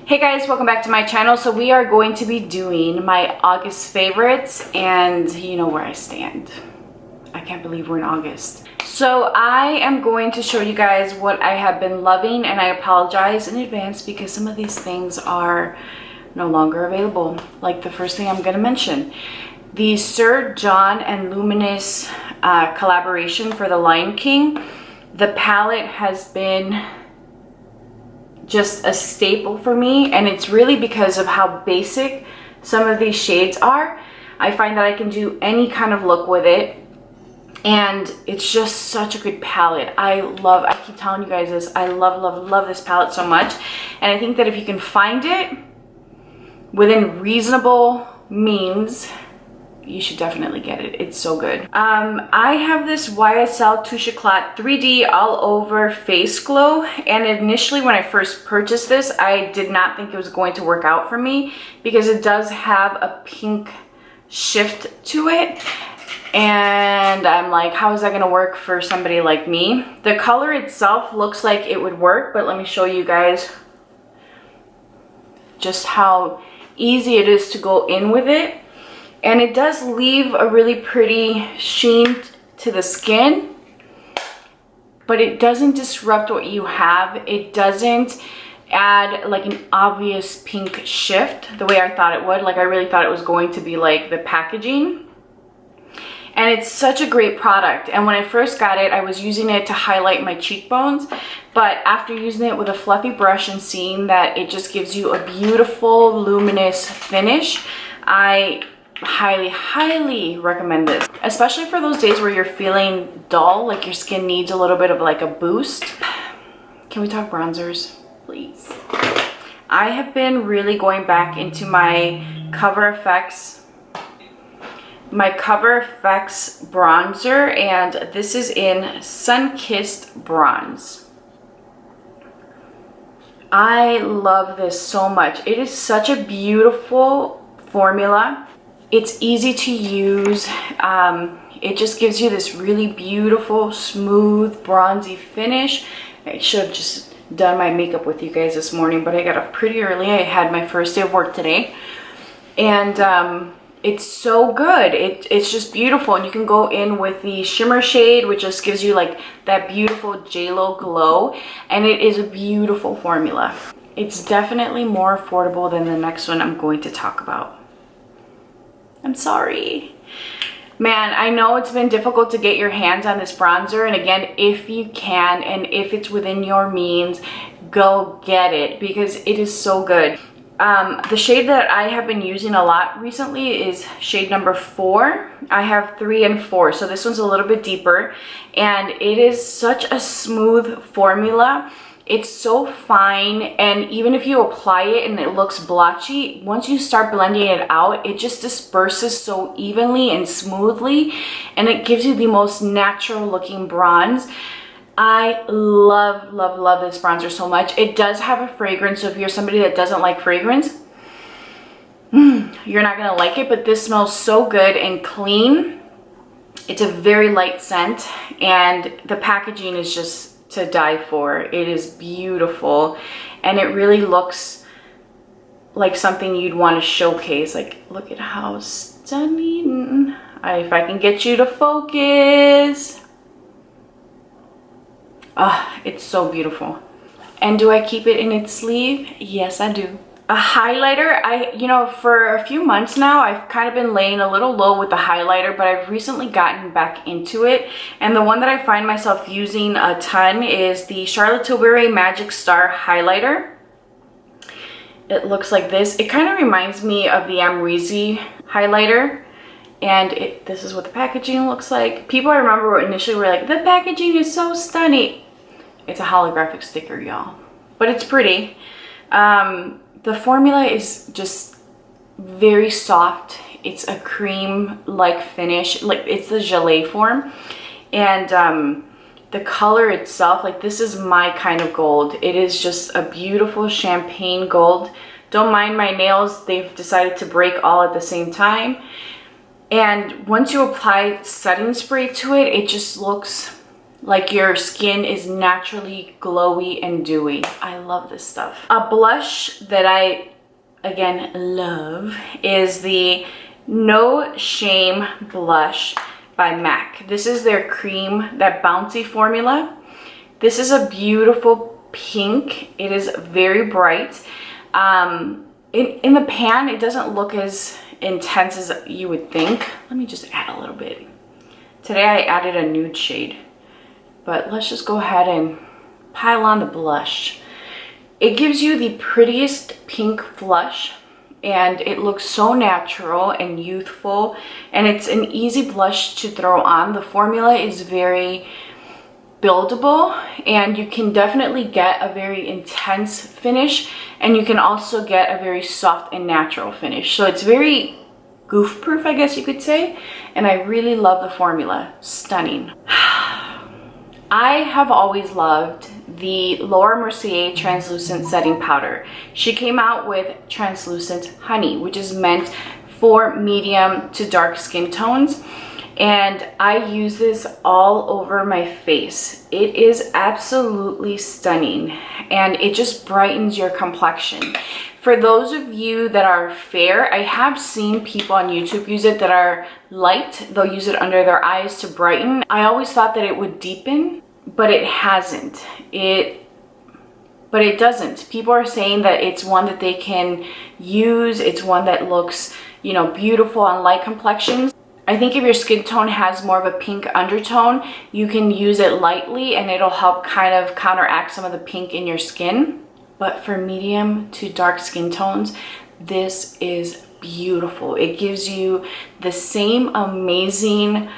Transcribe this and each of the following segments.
Hey guys, welcome back to my channel. So we are going to be doing my August favorites, and you know where I stand. I can't believe we're in August. So I am going to show you guys what I have been loving, and I apologize in advance because some of these things are no longer available. Like the first thing I'm going to mention, the Sir John and Luminous collaboration for the Lion King. The palette has been just a staple for me, and it's really because of how basic some of these shades are. I find that I can do any kind of look with it, and it's just such a good palette. I keep telling you guys this, I love this palette so much, and I think that if you can find it within reasonable means, you should definitely get it. It's so good. I have this YSL Touche Eclat 3D all over face glow, and initially when I first purchased this, I did not think it was going to work out for me because it does have a pink shift to it, and I'm like, how is that gonna work for somebody like me? The color itself looks like it would work, but let me show you guys just how easy it is to go in with it. And it does leave a really pretty sheen to the skin, but it doesn't disrupt what you have. It doesn't add like an obvious pink shift the way I thought it would. Like I really thought it was going to be like the packaging. And it's such a great product. And when I first got it, I was using it to highlight my cheekbones. But after using it with a fluffy brush and seeing that it just gives you a beautiful luminous finish, I highly recommend this, especially for those days where you're feeling dull, like your skin needs a little bit of like a boost. Can we talk bronzers, please? I have been really going back into my Cover FX bronzer, and this is in Sun-Kissed Bronze. I love this so much. It is such a beautiful formula. It's easy to use. It just gives you this really beautiful, smooth, bronzy finish. I should have just done my makeup with you guys this morning, but I got up pretty early. I had my first day of work today, and it's so good. It's just beautiful, and you can go in with the shimmer shade, which just gives you like that beautiful JLo glow, and it is a beautiful formula. It's definitely more affordable than the next one I'm going to talk about. I'm sorry. Man, I know it's been difficult to get your hands on this bronzer, and again, if you can and if it's within your means, go get it because it is so good. The shade that I have been using a lot recently is shade number 4. I have 3 and 4, so this one's a little bit deeper, and it is such a smooth formula. It's so fine, and even if you apply it and it looks blotchy, once you start blending it out, it just disperses so evenly and smoothly, and it gives you the most natural looking bronze. I love this bronzer so much. It does have a fragrance, so if you're somebody that doesn't like fragrance, you're not gonna like it, but this smells so good and clean. It's a very light scent, and the packaging is just to die for. It is beautiful, and it really looks like something you'd want to showcase. Like, look at how stunning. If I can get you to focus. It's so beautiful. And do I keep it in its sleeve? Yes, I do. A highlighter, for a few months now, I've kind of been laying a little low with the highlighter, but I've recently gotten back into it. And the one that I find myself using a ton is the Charlotte Tilbury Magic Star highlighter. It looks like this. It kind of reminds me of the Amrezy highlighter. And this is what the packaging looks like. People I remember initially were like, the packaging is so stunning. It's a holographic sticker, y'all. But it's pretty. The formula is just very soft. It's a cream-like finish, like it's the gelée form. And the color itself, like this is my kind of gold. It is just a beautiful champagne gold. Don't mind my nails, they've decided to break all at the same time. And once you apply setting spray to it, it just looks like your skin is naturally glowy and dewy. I love this stuff. A blush that I, again, love is the No Shame blush by MAC. This is their cream, that bouncy formula. This is a beautiful pink. It is very bright. In the pan, it doesn't look as intense as you would think. Let me just add a little bit. Today I added a nude shade, but let's just go ahead and pile on the blush. It gives you the prettiest pink flush, and it looks so natural and youthful, and it's an easy blush to throw on. The formula is very buildable, and you can definitely get a very intense finish, and you can also get a very soft and natural finish. So it's very goof proof, I guess you could say, and I really love the formula. Stunning. I have always loved the Laura Mercier translucent setting powder. She came out with translucent honey, which is meant for medium to dark skin tones, and I use this all over my face. It is absolutely stunning, and it just brightens your complexion. For those of you that are fair, I have seen people on YouTube use it that are light. They'll use it under their eyes to brighten. I always thought that it would deepen, but it hasn't. But it doesn't. People are saying that it's one that they can use. It's one that looks, you know, beautiful on light complexions. I think if your skin tone has more of a pink undertone, you can use it lightly and it'll help kind of counteract some of the pink in your skin. But for medium to dark skin tones, this is beautiful. It gives you the same amazing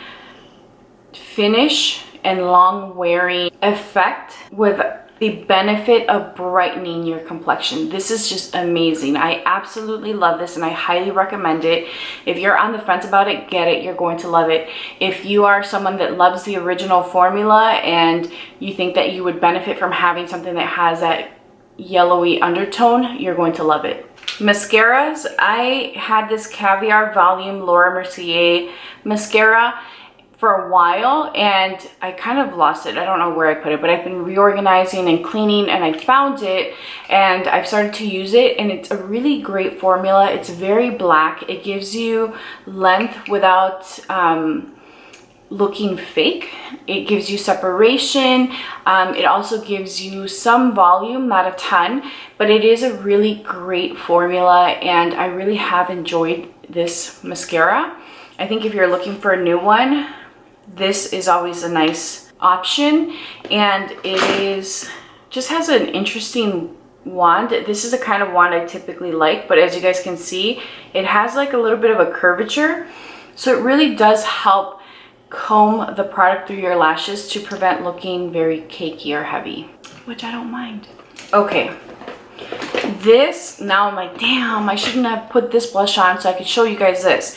finish and long wearing effect with the benefit of brightening your complexion. This is just amazing. I absolutely love this, and I highly recommend it. If you're on the fence about it, get it. You're going to love it. If you are someone that loves the original formula and you think that you would benefit from having something that has that yellowy undertone, you're going to love it. Mascaras, I had this Caviar Volume Laura Mercier mascara for a while, and I kind of lost it. I don't know where I put it, but I've been reorganizing and cleaning, and I found it, and I've started to use it, and it's a really great formula. It's very black. It gives you length without looking fake. It gives you separation. It also gives you some volume, not a ton, but it is a really great formula, and I really have enjoyed this mascara. I think if you're looking for a new one, this is always a nice option, and it is just has an interesting wand. This is the kind of wand I typically like, but as you guys can see, it has like a little bit of a curvature, so it really does help comb the product through your lashes to prevent looking very cakey or heavy, which I don't mind. Okay, this, now I'm like, damn, I shouldn't have put this blush on so I could show you guys this.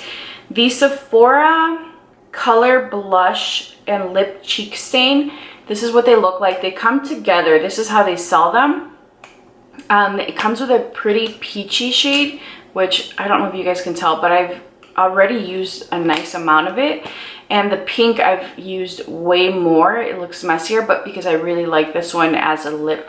The Sephora Color Blush and Lip Cheek Stain. This is what they look like. They come together. This is how they sell them. It comes with a pretty peachy shade, which I don't know if you guys can tell, but I've already used a nice amount of it. And the pink I've used way more. It looks messier, but because I really like this one as a lip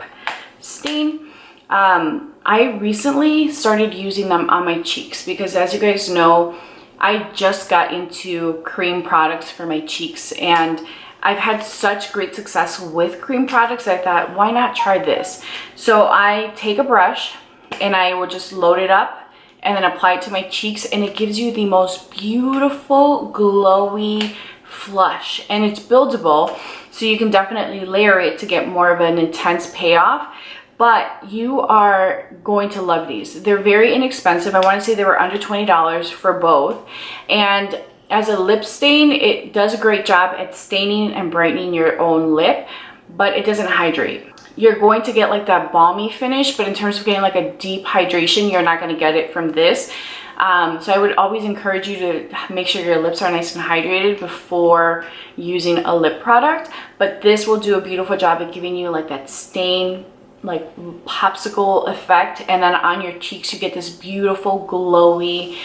stain. I recently started using them on my cheeks because, as you guys know, I just got into cream products for my cheeks, and I've had such great success with cream products. I thought, why not try this? So I take a brush and I will just load it up and then apply it to my cheeks, and it gives you the most beautiful glowy flush, and it's buildable, so you can definitely layer it to get more of an intense payoff. But you are going to love these. They're very inexpensive. I want to say they were under $20 for both. And as a lip stain, it does a great job at staining and brightening your own lip, but it doesn't hydrate. You're going to get like that balmy finish, but in terms of getting like a deep hydration, you're not going to get it from this. So I would always encourage you to make sure your lips are nice and hydrated before using a lip product. But this will do a beautiful job at giving you like that stain, like popsicle effect, and then on your cheeks you get this beautiful glowy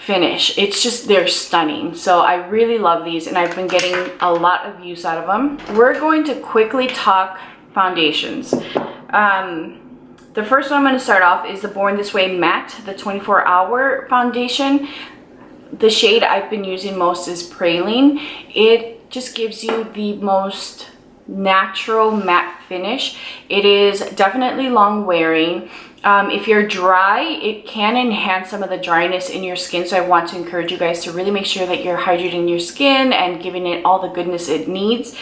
finish. It's just, they're stunning. So I really love these, and I've been getting a lot of use out of them. We're going to quickly talk foundations. The first one I'm going to start off is the Born This Way Matte, the 24-hour foundation. The shade I've been using most is Praline. It just gives you the most natural matte finish. It is definitely long wearing. If you're dry, it can enhance some of the dryness in your skin, so I want to encourage you guys to really make sure that you're hydrating your skin and giving it all the goodness it needs.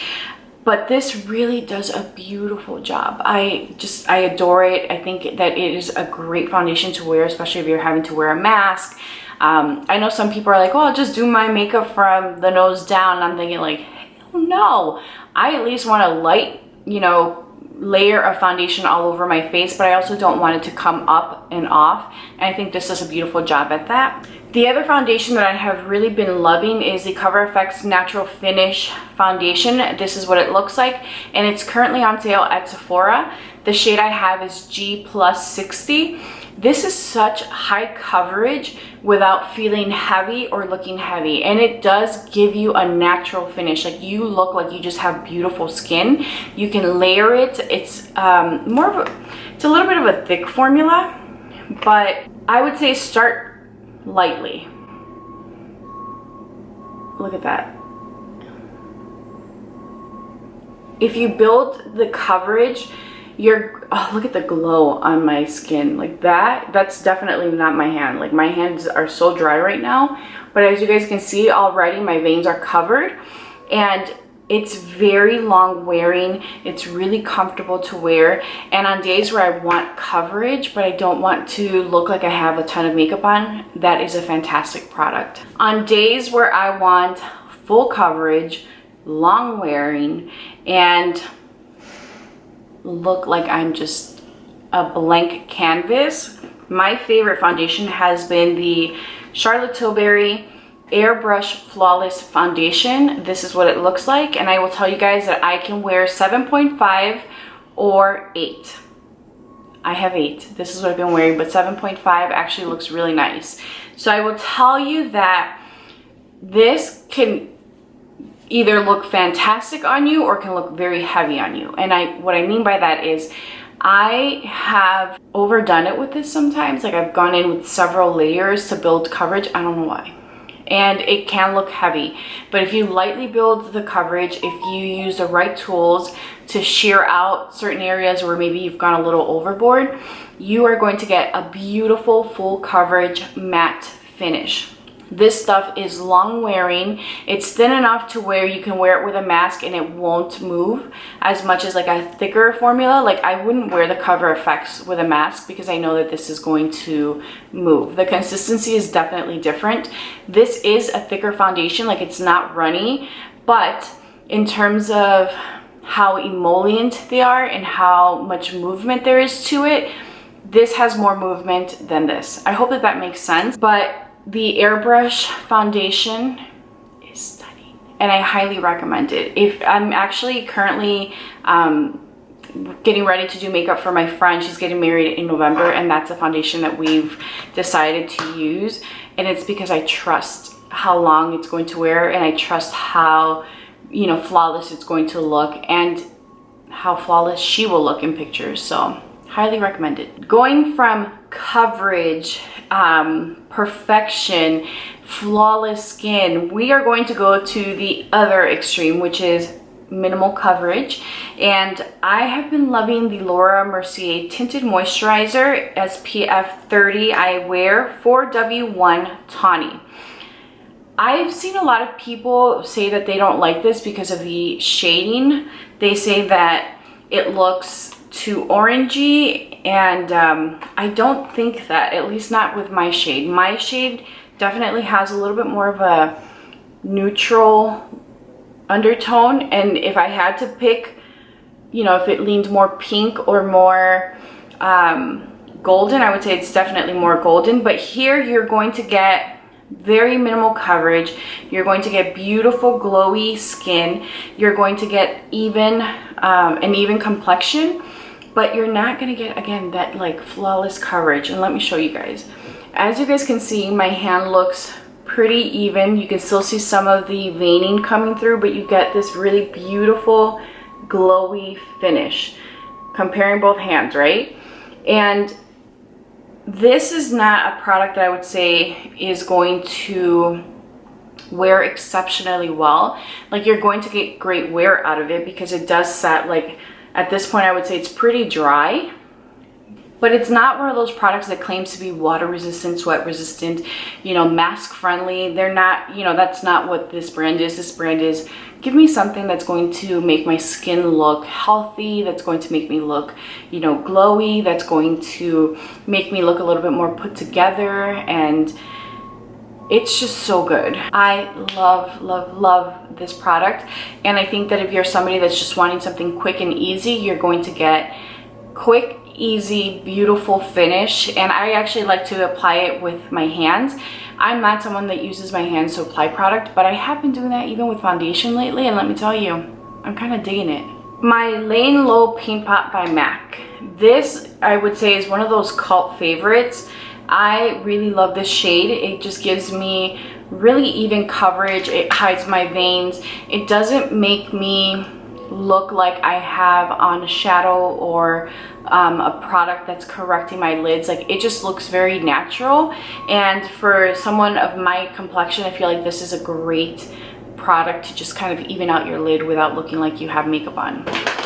But this really does a beautiful job. I adore it. I think that it is a great foundation to wear, especially if you're having to wear a mask. I know some people are like, oh, I'll just do my makeup from the nose down. And I'm thinking like, hell no. I at least want a light, you know, layer of foundation all over my face, but I also don't want it to come up and off. And I think this does a beautiful job at that. The other foundation that I have really been loving is the Cover FX Natural Finish Foundation. This is what it looks like, and it's currently on sale at Sephora. The shade I have is G+60. This is such high coverage without feeling heavy or looking heavy, and it does give you a natural finish. Like, you look like you just have beautiful skin. You can layer it. It's it's a little bit of a thick formula, but I would say start lightly. Look at that. If you build the coverage, oh, look at the glow on my skin. Like that's definitely not my hand. Like, my hands are so dry right now, but as you guys can see already, my veins are covered, and it's very long wearing. It's really comfortable to wear, and on days where I want coverage but I don't want to look like I have a ton of makeup on, that is a fantastic product. On days where I want full coverage, long wearing, and look like I'm just a blank canvas, my favorite foundation has been the Charlotte Tilbury Airbrush Flawless Foundation. This is what it looks like, and I will tell you guys that I can wear 7.5 or 8. I have 8. This is what I've been wearing, but 7.5 actually looks really nice. So I will tell you that this can either look fantastic on you or can look very heavy on you. And what I mean by that is I have overdone it with this sometimes. Like, I've gone in with several layers to build coverage. I don't know why. And it can look heavy, but if you lightly build the coverage, if you use the right tools to shear out certain areas where maybe you've gone a little overboard, you are going to get a beautiful full coverage matte finish. This stuff is long wearing. It's thin enough to where you can wear it with a mask and it won't move as much as like a thicker formula. Like, I wouldn't wear the Cover FX with a mask because I know that this is going to move. The consistency is definitely different. This is a thicker foundation, like it's not runny, but in terms of how emollient they are and how much movement there is to it, this has more movement than this. I hope that that makes sense, but the Airbrush foundation is stunning, and I highly recommend it. If I'm actually currently getting ready to do makeup for my friend, she's getting married in November, and that's a foundation that we've decided to use, and it's because I trust how long it's going to wear, and I trust how, you know, flawless it's going to look and how flawless she will look in pictures. So highly recommend it. Going from coverage, perfection, flawless skin, we are going to go to the other extreme, which is minimal coverage. And I have been loving the Laura Mercier Tinted Moisturizer SPF 30 I wear 4W1 Tawny. I've seen a lot of people say that they don't like this because of the shading. They say that it looks too orangey, and I don't think that, at least not with my shade. My shade definitely has a little bit more of a neutral undertone, and if I had to pick, you know, if it leaned more pink or more golden, I would say it's definitely more golden. But here you're going to get very minimal coverage, you're going to get beautiful glowy skin, you're going to get an even complexion, but you're not going to get, again, that like flawless coverage. And let me show you guys. As you guys can see, my hand looks pretty even. You can still see some of the veining coming through, but you get this really beautiful glowy finish. Comparing both hands, right? And this is not a product that I would say is going to wear exceptionally well. Like, you're going to get great wear out of it because it does set, like, at this point I would say it's pretty dry. But it's not one of those products that claims to be water resistant, sweat resistant, you know, mask friendly. They're not, you know, that's not what this brand is. This brand is, give me something that's going to make my skin look healthy, that's going to make me look, you know, glowy, that's going to make me look a little bit more put together, and it's just so good. I love, love, love this product, and I think that if you're somebody that's just wanting something quick and easy, you're going to get quick, easy, beautiful finish. And I actually like to apply it with my hands. I'm not someone that uses my hands to apply product, but I have been doing that even with foundation lately, and let me tell you, I'm kind of digging it. My Laying Low Paint Pot by MAC. This, I would say, is one of those cult favorites. I really love this shade. It just gives me really even coverage. It hides my veins. It doesn't make me look like I have on a shadow or a product that's correcting my lids. Like, it just looks very natural, and for someone of my complexion, I feel like this is a great product to just kind of even out your lid without looking like you have makeup on.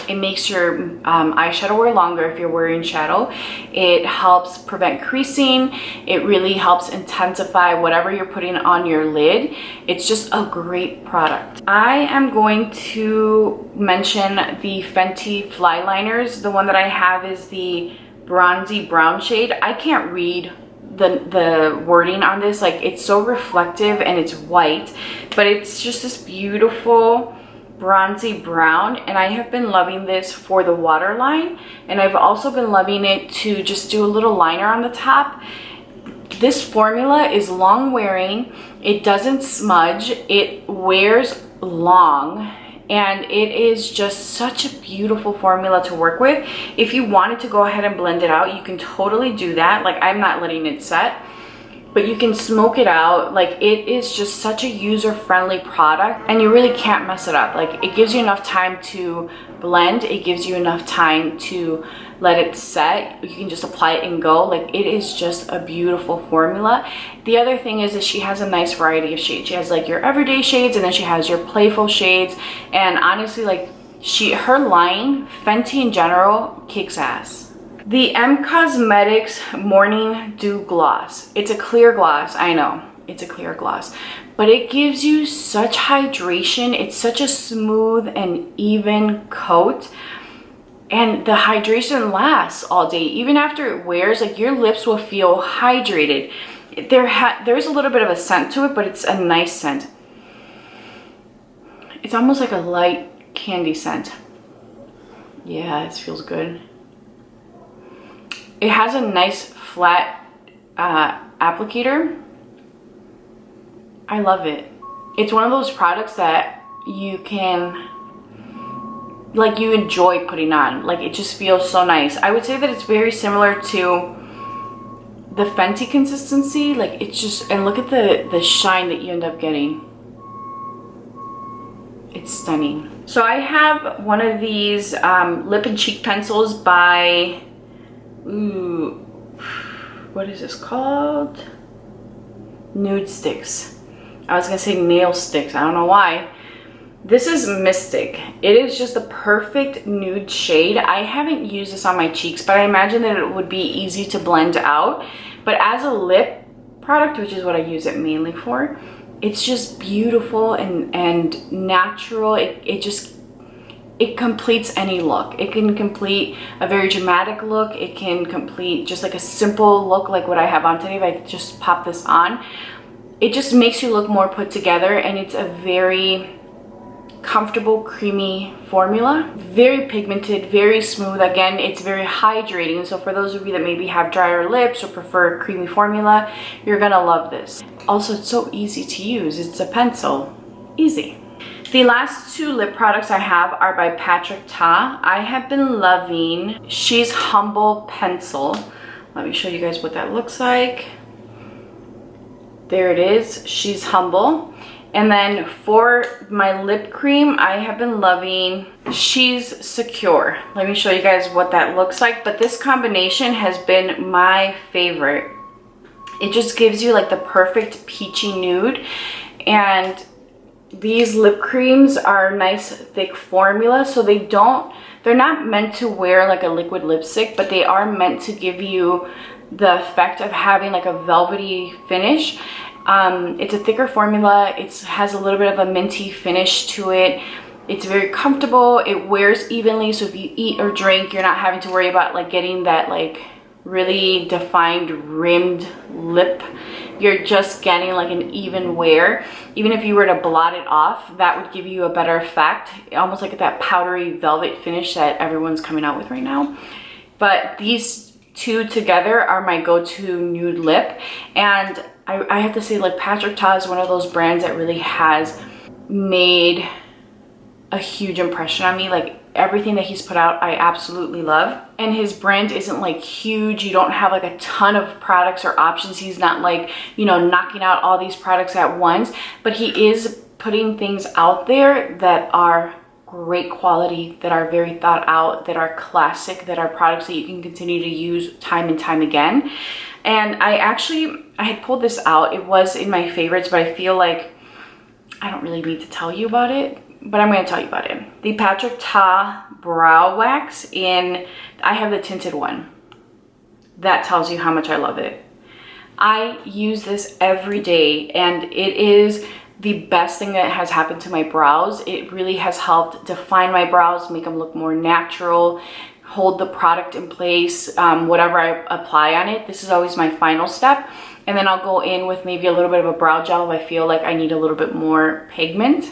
It makes your eyeshadow wear longer if you're wearing shadow. It helps prevent creasing. It really helps intensify whatever you're putting on your lid. It's just a great product. I am going to mention the Fenty Fly Liners. The one that I have is the bronzy brown shade. I can't read the wording on this. Like, it's so reflective and it's white, but it's just this beautiful bronzy brown, and I have been loving this for the waterline, and I've also been loving it to just do a little liner on the top. This formula is long wearing, it doesn't smudge, it wears long, and it is just such a beautiful formula to work with. If you wanted to go ahead and blend it out, you can totally do that. Like, I'm not letting it set, but you can smoke it out. Like, it is just such a user-friendly product, and you really can't mess it up. Like, it gives you enough time to blend, it gives you enough time to let it set. You can just apply it and go. Like, it is just a beautiful formula. The other thing is that she has a nice variety of shades. She has like your everyday shades, and then she has your playful shades, and honestly, like, her line, Fenty in general, kicks ass. The M Cosmetics Morning Dew Gloss. It's a clear gloss, I know, it's a clear gloss, but it gives you such hydration. It's such a smooth and even coat, and the hydration lasts all day. Even after it wears, like, your lips will feel hydrated. There's a little bit of a scent to it, but it's a nice scent. It's almost like a light candy scent. Yeah, it feels good. It has a nice flat applicator. I love it. It's one of those products that you can, like, you enjoy putting on. Like, it just feels so nice. I would say that it's very similar to the Fenty consistency. Like, it's just, and look at the shine that you end up getting. It's stunning. So I have one of these lip and cheek pencils by, ooh, what is this called? Nude Sticks. I was gonna say nail sticks, I don't know why. This is Mystic. It is just the perfect nude shade. I haven't used this on my cheeks, but I imagine that it would be easy to blend out. But as a lip product, which is what I use it mainly for, it's just beautiful and natural. It completes any look. It can complete a very dramatic look. It can complete just like a simple look like what I have on today. If I just pop this on, it just makes you look more put together, and it's a very comfortable, creamy formula. Very pigmented, very smooth. Again, it's very hydrating. So for those of you that maybe have drier lips or prefer a creamy formula, you're gonna love this. Also, it's so easy to use. It's a pencil. Easy. The last two lip products I have are by Patrick Ta. I have been loving She's Humble Pencil. Let me show you guys what that looks like. There it is. She's Humble. And then for my lip cream, I have been loving She's Secure. Let me show you guys what that looks like. But this combination has been my favorite. It just gives you like the perfect peachy nude. And these lip creams are nice thick formula, so they're not meant to wear like a liquid lipstick, but they are meant to give you the effect of having like a velvety finish. It's a thicker formula. It has a little bit of a minty finish to it. It's very comfortable. It wears evenly, so if you eat or drink, you're not having to worry about like getting that like really defined rimmed lip. You're just getting like an even wear. Even if you were to blot it off, that would give you a better effect, almost like that powdery velvet finish that everyone's coming out with right now. But these two together are my go-to nude lip. And I have to say, like, Patrick Ta is one of those brands that really has made a huge impression on me. Like, everything that he's put out, I absolutely love. And his brand isn't like huge. You don't have like a ton of products or options. He's not like, you know, knocking out all these products at once, but he is putting things out there that are great quality, that are very thought out, that are classic, that are products that you can continue to use time and time again. And I had pulled this out. It was in my favorites, but I feel like I don't really need to tell you about it. But I'm going to tell you about it. The Patrick Ta Brow Wax I have the tinted one. That tells you how much I love it. I use this every day, and it is the best thing that has happened to my brows. It really has helped define my brows, make them look more natural, hold the product in place, whatever I apply on it. This is always my final step. And then I'll go in with maybe a little bit of a brow gel if I feel like I need a little bit more pigment.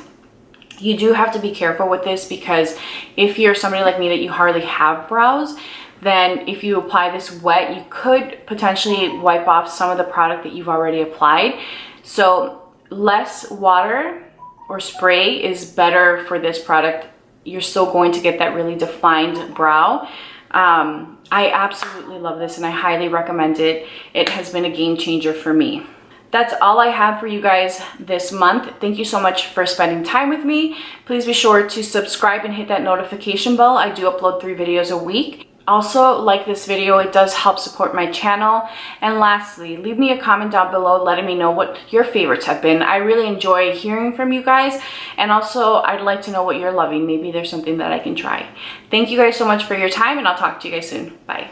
You do have to be careful with this, because if you're somebody like me that you hardly have brows, then if you apply this wet, you could potentially wipe off some of the product that you've already applied. So less water or spray is better for this product. You're still going to get that really defined brow. I absolutely love this, and I highly recommend it. It has been a game changer for me. That's all I have for you guys this month. Thank you so much for spending time with me. Please be sure to subscribe and hit that notification bell. I do upload 3 videos a week. Also, like this video, it does help support my channel. And lastly, leave me a comment down below letting me know what your favorites have been. I really enjoy hearing from you guys. And also, I'd like to know what you're loving. Maybe there's something that I can try. Thank you guys so much for your time, and I'll talk to you guys soon. Bye.